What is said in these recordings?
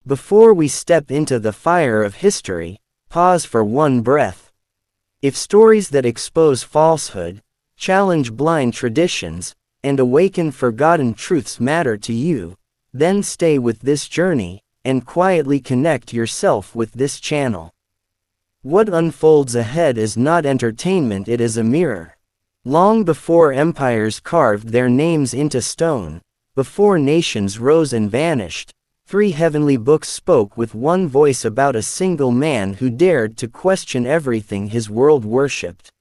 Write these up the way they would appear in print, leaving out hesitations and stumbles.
Before we step into the fire of history, pause for one breath. If stories that expose falsehood, challenge blind traditions, and awaken forgotten truths matter to you, then stay with this journey, and quietly connect yourself with this channel. What unfolds ahead is not entertainment, it is a mirror. Long before empires carved their names into stone, before nations rose and vanished, 3 heavenly books spoke with one voice about a single man who dared to question everything his world worshipped.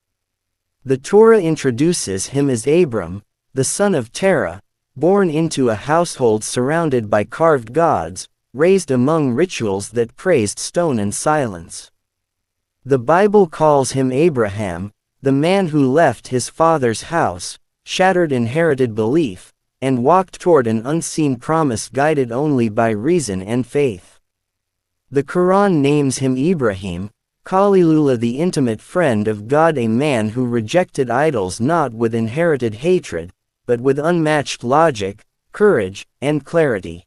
The Torah introduces him as Abram, the son of Terah, born into a household surrounded by carved gods, raised among rituals that praised stone and silence. The Bible calls him Abraham, the man who left his father's house, shattered inherited belief, and walked toward an unseen promise guided only by reason and faith. The Quran names him Ibrahim, Khalilullah, the intimate friend of God, a man who rejected idols not with inherited hatred, but with unmatched logic, courage, and clarity.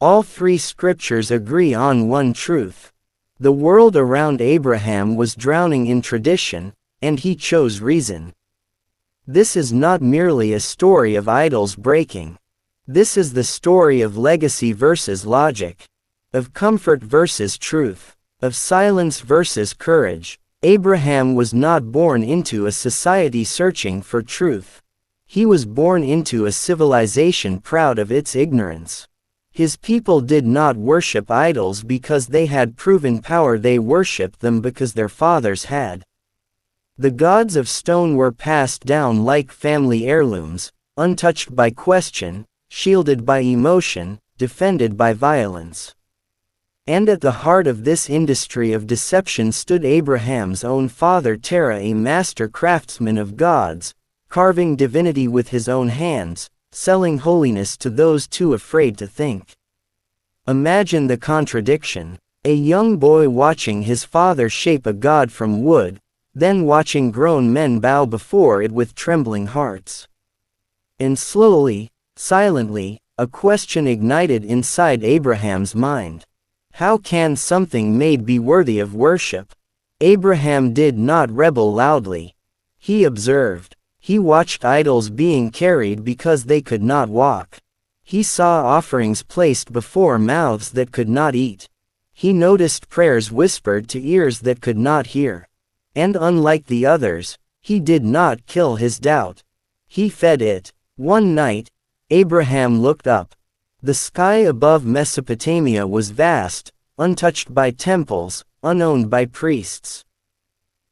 All 3 scriptures agree on one truth. The world around Abraham was drowning in tradition, and he chose reason. This is not merely a story of idols breaking. This is the story of legacy versus logic, of comfort versus truth, of silence versus courage. Abraham was not born into a society searching for truth. He was born into a civilization proud of its ignorance. His people did not worship idols because they had proven power, they worshipped them because their fathers had. The gods of stone were passed down like family heirlooms, untouched by question, shielded by emotion, defended by violence. And at the heart of this industry of deception stood Abraham's own father Terah, a master craftsman of gods, carving divinity with his own hands, selling holiness to those too afraid to think. Imagine the contradiction: a young boy watching his father shape a god from wood, then watching grown men bow before it with trembling hearts. And slowly, silently, a question ignited inside Abraham's mind. How can something made be worthy of worship? Abraham did not rebel loudly. He observed. He watched idols being carried because they could not walk. He saw offerings placed before mouths that could not eat. He noticed prayers whispered to ears that could not hear. And unlike the others, he did not kill his doubt. He fed it. One night, Abraham looked up. The sky above Mesopotamia was vast, untouched by temples, unowned by priests.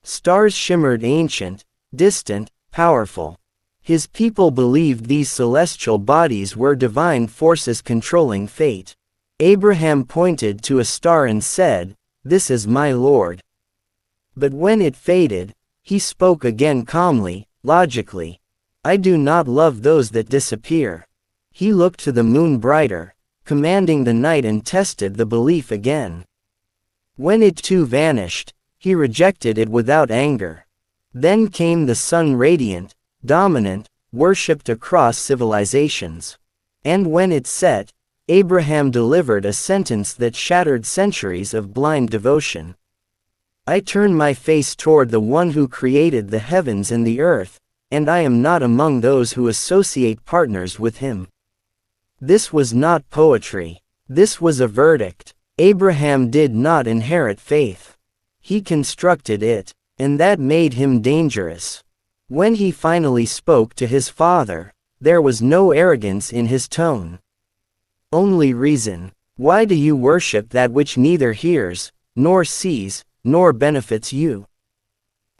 Stars shimmered, ancient, distant, powerful. His people believed these celestial bodies were divine forces controlling fate. Abraham pointed to a star and said, "This is my Lord." But when it faded, he spoke again calmly, logically. "I do not love those that disappear." He looked to the moon brighter, commanding the night, and tested the belief again. When it too vanished, he rejected it without anger. Then came the sun, radiant, dominant, worshipped across civilizations. And when it set, Abraham delivered a sentence that shattered centuries of blind devotion. "I turn my face toward the one who created the heavens and the earth, and I am not among those who associate partners with him." This was not poetry. This was a verdict. Abraham did not inherit faith. He constructed it. And that made him dangerous. When he finally spoke to his father, there was no arrogance in his tone. Only reason. "Why do you worship that which neither hears, nor sees, nor benefits you?"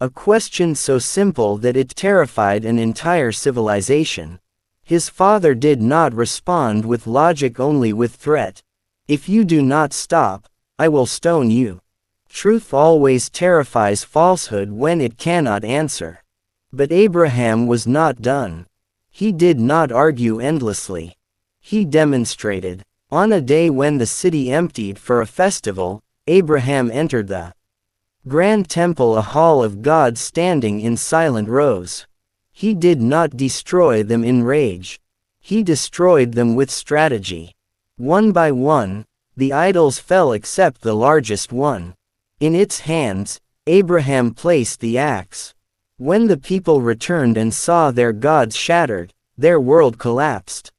A question so simple that it terrified an entire civilization. His father did not respond with logic, only with threat. "If you do not stop, I will stone you." Truth always terrifies falsehood when it cannot answer. But Abraham was not done. He did not argue endlessly. He demonstrated. On a day when the city emptied for a festival, Abraham entered the grand temple, a hall of God standing in silent rows. He did not destroy them in rage. He destroyed them with strategy. One by one, The idols fell except the largest one. In its hands, Abraham placed the axe. When the people returned and saw their gods shattered, their world collapsed.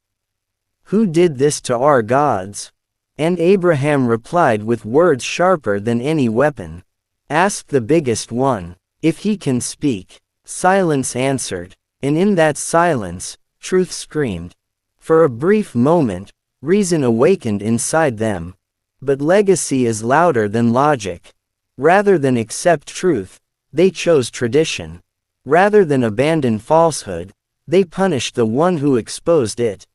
"Who did this to our gods?" And Abraham replied with words sharper than any weapon. "Ask the biggest one, if he can speak." Silence answered, and in that silence, truth screamed. For a brief moment, reason awakened inside them. But legacy is louder than logic. Rather than accept truth, they chose tradition. Rather than abandon falsehood, they punished the one who exposed it.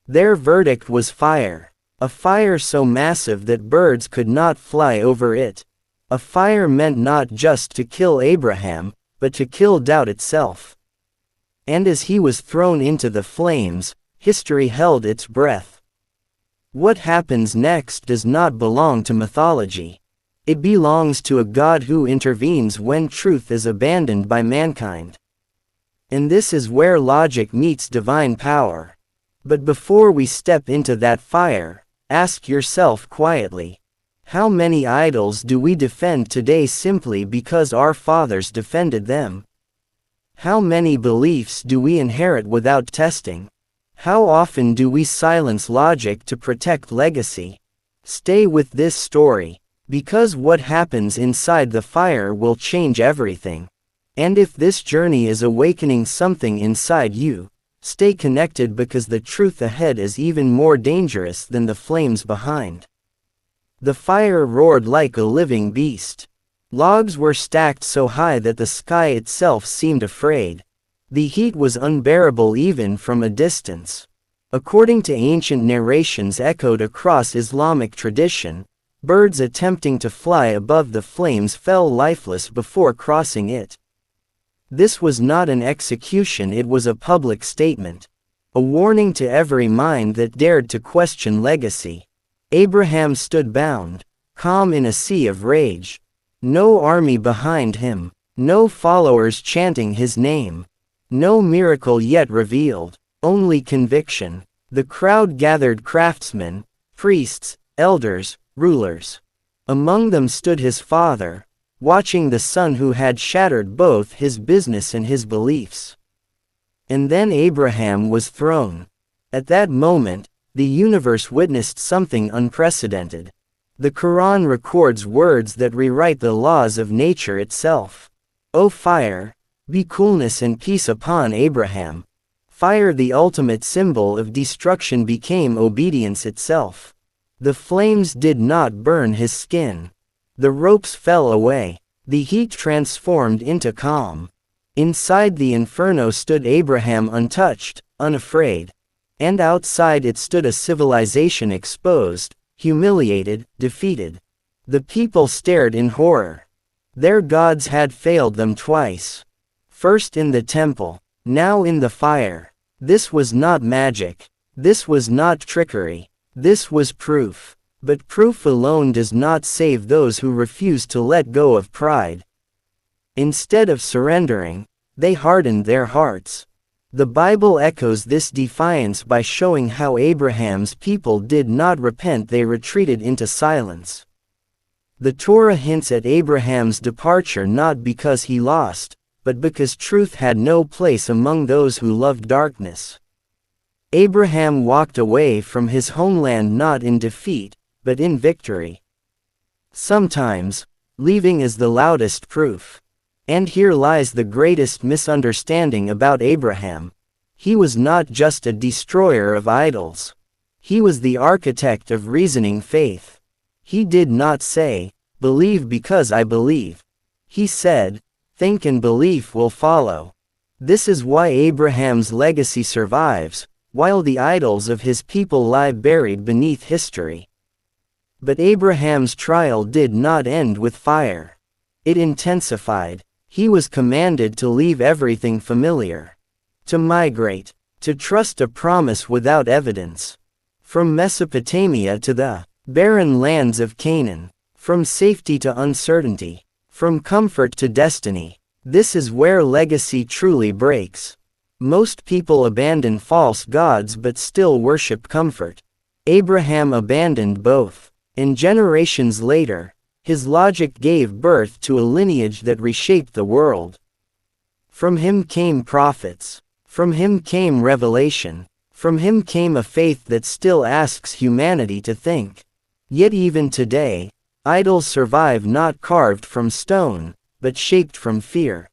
Their verdict was fire. A fire so massive that birds could not fly over it. A fire meant not just to kill Abraham, but to kill doubt itself. And as he was thrown into the flames, history held its breath. What happens next does not belong to mythology. It belongs to a God who intervenes when truth is abandoned by mankind. And this is where logic meets divine power. But before we step into that fire, ask yourself quietly, how many idols do we defend today simply because our fathers defended them? How many beliefs do we inherit without testing? How often do we silence logic to protect legacy? Stay with this story, because what happens inside the fire will change everything. And if this journey is awakening something inside you, stay connected because the truth ahead is even more dangerous than the flames behind. The fire roared like a living beast. Logs were stacked so high that the sky itself seemed afraid. The heat was unbearable even from a distance. According to ancient narrations echoed across Islamic tradition, birds attempting to fly above the flames fell lifeless before crossing it. This was not an execution, it was a public statement. A warning to every mind that dared to question legacy. Abraham stood bound, calm in a sea of rage. No army behind him, no followers chanting his name. No miracle yet revealed, only conviction. The crowd gathered craftsmen, priests, elders, rulers. Among them stood his father, watching the son who had shattered both his business and his beliefs. And then Abraham was thrown. At that moment, the universe witnessed something unprecedented. The Quran records words that rewrite the laws of nature itself. O fire, be coolness and peace upon Abraham. Fire, the ultimate symbol of destruction, became obedience itself. The flames did not burn his skin. The ropes fell away. The heat transformed into calm. Inside the inferno stood Abraham, untouched, unafraid. And outside it stood a civilization exposed, humiliated, defeated. The people stared in horror. Their gods had failed them twice. First in the temple, now in the fire. This was not magic. This was not trickery. This was proof. But proof alone does not save those who refuse to let go of pride. Instead of surrendering, they hardened their hearts. The Bible echoes this defiance by showing how Abraham's people did not repent, they retreated into silence. The Torah hints at Abraham's departure not because he lost, but because truth had no place among those who loved darkness. Abraham walked away from his homeland not in defeat, but in victory. Sometimes, leaving is the loudest proof. And here lies the greatest misunderstanding about Abraham. He was not just a destroyer of idols. He was the architect of reasoning faith. He did not say, "Believe because I believe." He said, "Think and belief will follow." This is why Abraham's legacy survives, while the idols of his people lie buried beneath history. But Abraham's trial did not end with fire. It intensified. He was commanded to leave everything familiar. To migrate. To trust a promise without evidence. From Mesopotamia to the barren lands of Canaan. From safety to uncertainty. From comfort to destiny. This is where legacy truly breaks. Most people abandon false gods but still worship comfort. Abraham abandoned both, and generations later, his logic gave birth to a lineage that reshaped the world. From him came prophets. From him came revelation. From him came a faith that still asks humanity to think. Yet even today, idols survive not carved from stone, but shaped from fear.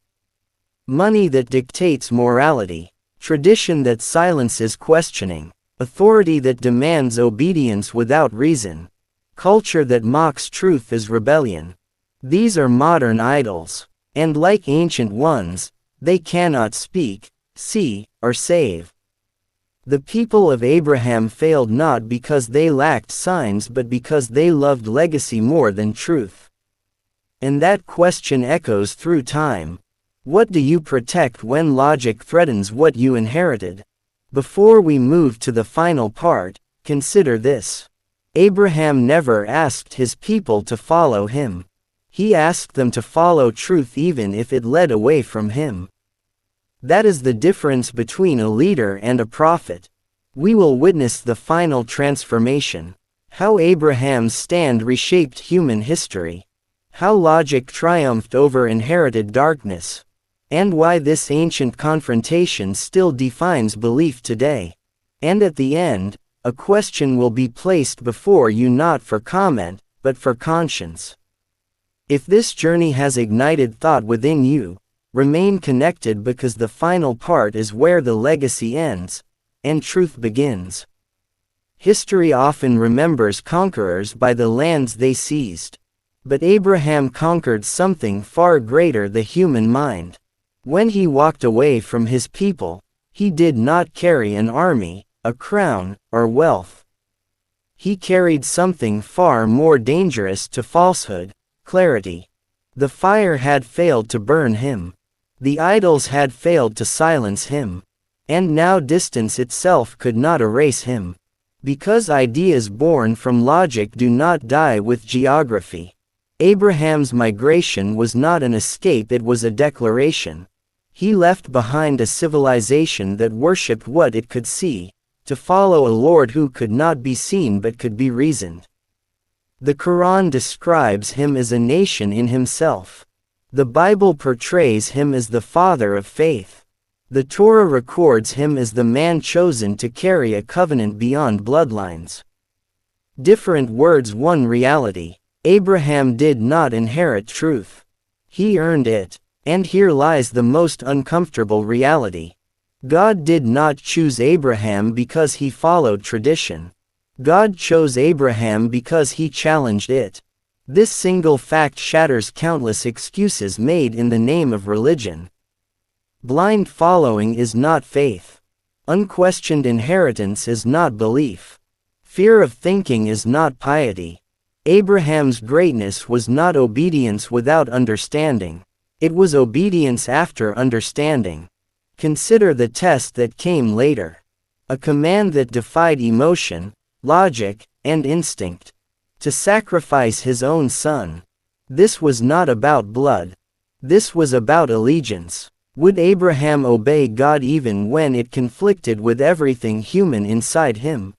Money that dictates morality, tradition that silences questioning, authority that demands obedience without reason, culture that mocks truth as rebellion. These are modern idols, and like ancient ones, they cannot speak, see, or save. The people of Abraham failed not because they lacked signs but because they loved legacy more than truth. And that question echoes through time. What do you protect when logic threatens what you inherited? Before we move to the final part, consider this. Abraham never asked his people to follow him. He asked them to follow truth even if it led away from him. That is the difference between a leader and a prophet. We will witness the final transformation. How Abraham's stand reshaped human history. How logic triumphed over inherited darkness. And why this ancient confrontation still defines belief today. And at the end, a question will be placed before you not for comment, but for conscience. If this journey has ignited thought within you, remain connected because the final part is where the legacy ends, and truth begins. History often remembers conquerors by the lands they seized. But Abraham conquered something far greater: the human mind. When he walked away from his people, he did not carry an army, a crown, or wealth. He carried something far more dangerous to falsehood: clarity. The fire had failed to burn him. The idols had failed to silence him. And now distance itself could not erase him. Because ideas born from logic do not die with geography. Abraham's migration was not an escape, it was a declaration. He left behind a civilization that worshipped what it could see, to follow a Lord who could not be seen but could be reasoned. The Quran describes him as a nation in himself. The Bible portrays him as the father of faith. The Torah records him as the man chosen to carry a covenant beyond bloodlines. Different words, one reality. Abraham did not inherit truth. He earned it. And here lies the most uncomfortable reality. God did not choose Abraham because he followed tradition. God chose Abraham because he challenged it. This single fact shatters countless excuses made in the name of religion. Blind following is not faith. Unquestioned inheritance is not belief. Fear of thinking is not piety. Abraham's greatness was not obedience without understanding. It was obedience after understanding. Consider the test that came later. A command that defied emotion, logic, and instinct. To sacrifice his own son. This was not about blood. This was about allegiance. Would Abraham obey God even when it conflicted with everything human inside him?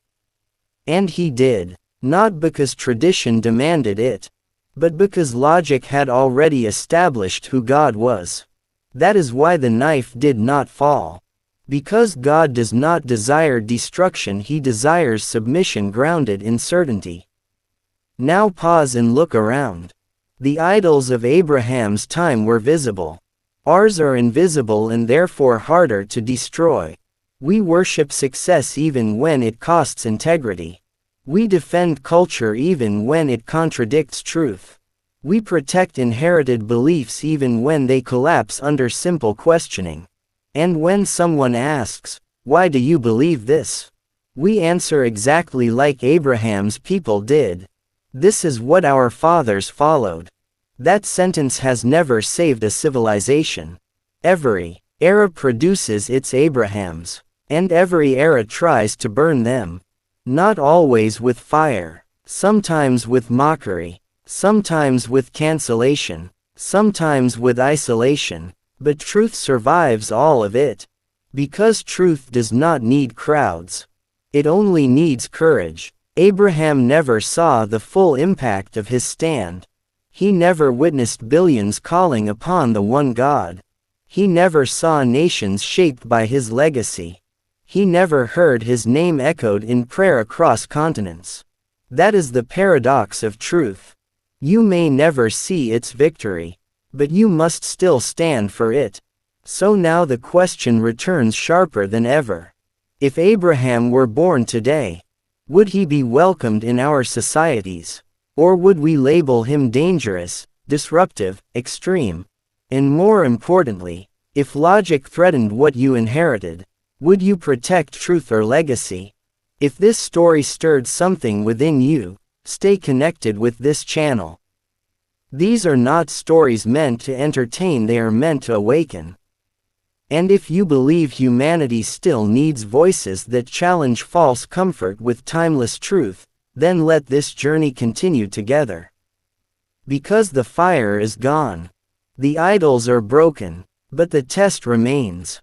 And he did, not because tradition demanded it, but because logic had already established who God was. That is why the knife did not fall. Because God does not desire destruction, he desires submission grounded in certainty. Now pause and look around. The idols of Abraham's time were visible. Ours are invisible and therefore harder to destroy. We worship success even when it costs integrity. We defend culture even when it contradicts truth. We protect inherited beliefs even when they collapse under simple questioning. And when someone asks, "Why do you believe this?" we answer exactly like Abraham's people did. "This is what our fathers followed." That sentence has never saved a civilization. Every era produces its Abrahams, and every era tries to burn them. Not always with fire, sometimes with mockery, sometimes with cancellation, sometimes with isolation, but truth survives all of it. Because truth does not need crowds. It only needs courage. Abraham never saw the full impact of his stand. He never witnessed billions calling upon the one God. He never saw nations shaped by his legacy. He never heard his name echoed in prayer across continents. That is the paradox of truth. You may never see its victory, but you must still stand for it. So now the question returns sharper than ever. If Abraham were born today, would he be welcomed in our societies? Or would we label him dangerous, disruptive, extreme? And more importantly, if logic threatened what you inherited, would you protect truth or legacy? If this story stirred something within you, stay connected with this channel. These are not stories meant to entertain, they are meant to awaken. And if you believe humanity still needs voices that challenge false comfort with timeless truth, then let this journey continue together. Because the fire is gone. The idols are broken, but the test remains.